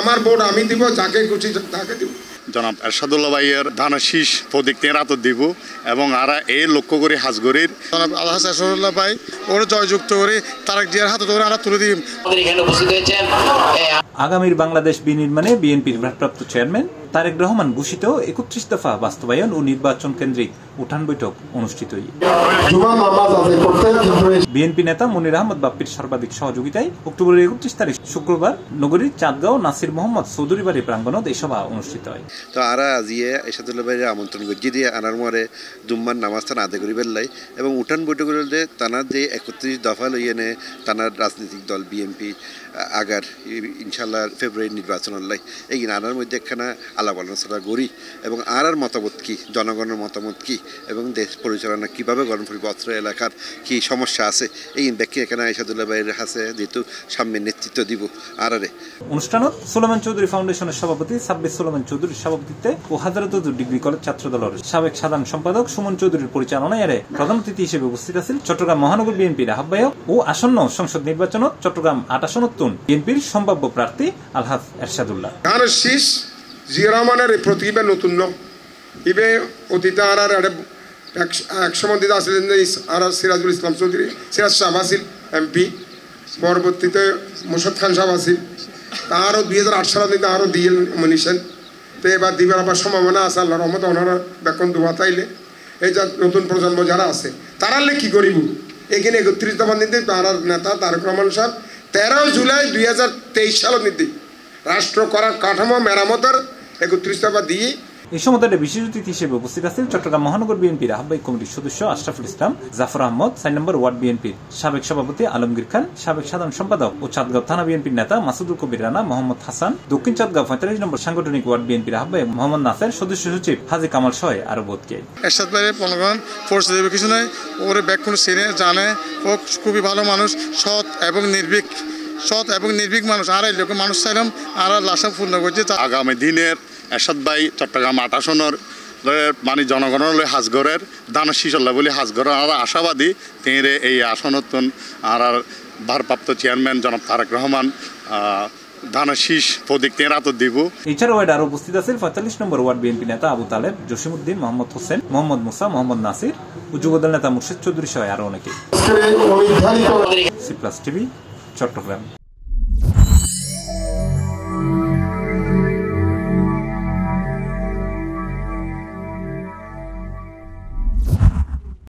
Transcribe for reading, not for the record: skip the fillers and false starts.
আমার ভোট আমি দিব, যাকে খুশি তাকে দিব। জনাব এরশাদুল্লাহ ভাইয়ের ধানের শীষ প্রতীক নিয়ে রাত দিব এবং আর এই লক্ষ্য করে হাজগরির জনাব আলহাজ এরশাদুল্লাহ ভাই ওর জয়যুক্ত করে তারেক জিয়ার হাতে ধরে আমরা তুলে দিই। আগামীর বাংলাদেশ বিনির্মাণে বিএনপির ভারপ্রাপ্ত চেয়ারম্যান তারেক রহমান ঘোষিত 31 দফা বাস্তবায়ন ও নির্বাচন কেন্দ্রিক উঠান বৈঠক অনুষ্ঠিত। বিএনপি নেতা মনির আহমদ বাপ্পির সর্বাধিক সহযোগিতায় অক্টোবরের 31 তারিখ শুক্রবার নগরীর চাঁদগাঁও নাসির মোহাম্মদ চৌধুরী বাড়ি প্রাঙ্গণত এই সভা অনুষ্ঠিত হয়। তো আরা আজিয়ে এরশাদুল্লাহ ভাইয়ের আমন্ত্রণ করছি দিয়ে আনার মরে দুম্মান নামাজটান আদায় করি বেললাই এবং উঠান বৈঠকের তানার যে 31 দফা লইয়ে নে তানার রাজনৈতিক দল বিএনপি আগার ইনশাল্লাহ ফেব্রুয়ারি নির্বাচন লাই এই আনার মধ্যে একখানা আলাপ আলোচনা করি এবং আর মতামত কি, জনগণের মতামত কি এবং দেশ পরিচালনা কীভাবে গরম করি, অত্র এলাকার কি সমস্যা আছে এই ব্যক্তি এখানে এরশাদুল্লাহ ভাইয়ের হাতে যেহেতু সামনে নেতৃত্ব দিব। অনুষ্ঠানত সুলেমান চৌধুরী ফাউন্ডেশনের সভাপতি সাব্বির সুলেমান চৌধুরীর সভাপতিত্বে ও হাজারত ডিগ্রি কলেজ ছাত্র দলের সাবেক সাধারণ সম্পাদক সুমন চৌধুরীর পরিচালনায় প্রধান অতিথি হিসেবে উপস্থিত আছেন চট্টগ্রাম মহানগর বিএনপির আহ্বায়ক ও আসন্ন সংসদ নির্বাচনত চট্টগ্রাম 8 আসনতুন বিএনপির সম্ভাব্য প্রার্থী আলহাজ এরশাদুল্লাহ। ধানের শীষ জিয়া রহমানের এই প্রতিভা নতুন ইবে অতীতে আর এক সম্বন্ধিত আসলেন আর সিরাজুল ইসলাম চৌধুরী, সিরাজ সাহেব আসিল এমপি, পরবর্তীতে মোশাদ খান সাহেব আসিল, তারও 2008 সালে আরও দিয়ে মনীষেন। তো এবার দিবার আবার সম্ভাবনা আছে আল্লাহ রহমত ওনারা বেকন দোয়া তাইলে এই যা নতুন প্রজন্ম যারা আছে তারালে কি করিব এখানে 31 দফা নীতি তার নেতা তারেক রহমান সাহেব 13 জুলাই 2023 সালের নীতি রাষ্ট্র করার কাঠামো মেরামতের 31 দফা দিয়ে। এই সময় বিশেষ অতিথি হিসেবে উপস্থিত আছেন চট্টগ্রাম মহানগর বিএনপির আহ্বায়ক কমিটির সদস্য আশরাফুল ইসলাম, জাফর আহমদ 4 নম্বর ওয়ার্ড বিএনপির সাবেক সভাপতি আলমগীর খান, সাবেক সাধারণ সম্পাদক ও চাঁদগাঁও থানা বিএনপির নেতা মাসুদুল কবির রানা, মোহাম্মদ হাসান, দক্ষিণ চাঁদগাঁও 45 নম্বর সাংগঠনিক ওয়ার্ড বিএনপির আহ্বায়ক মোহাম্মদ নাসের, সদস্য সচিব হাজি কামাল সহ আরো বোধকে। এরশাদ ভাইয়ের পনগণ ফোর্স দেবে কিছু নয়, ওরে ব্যাকুণ সিনে জানে, ও খুবই ভালো মানুষ, সৎ এবং নির্ভীক মানুষ। আর এই লোক মানুষ চাইলাম আর লাশা পূর্ণ করছে। আগামী দিনের এরশাদ ভাই চট্টগ্রাম 8 আসনের মানে জনগণের হাজগরের ধানের শীষ বলে হাজগরের আর আশাবাদী তিনি এই আসনতন আর ভারপ্রাপ্ত চেয়ারম্যান জনাব তারেক রহমান ধানের শীষ প্রতীক নিয়ে রাত দিব। এছাড়াও আরো উপস্থিত আছেন 45 নম্বর ওয়ার্ড বিএনপি নেতা আবু তালেব, জসিমউদ্দিন, মোহাম্মদ হোসেন, মোহাম্মদ মুসা, মোহাম্মদ নাসির ও যুবদল নেতা মুর্শিদ চৌধুরী সহ আরো অনেকে। C plus TV, Chittagong.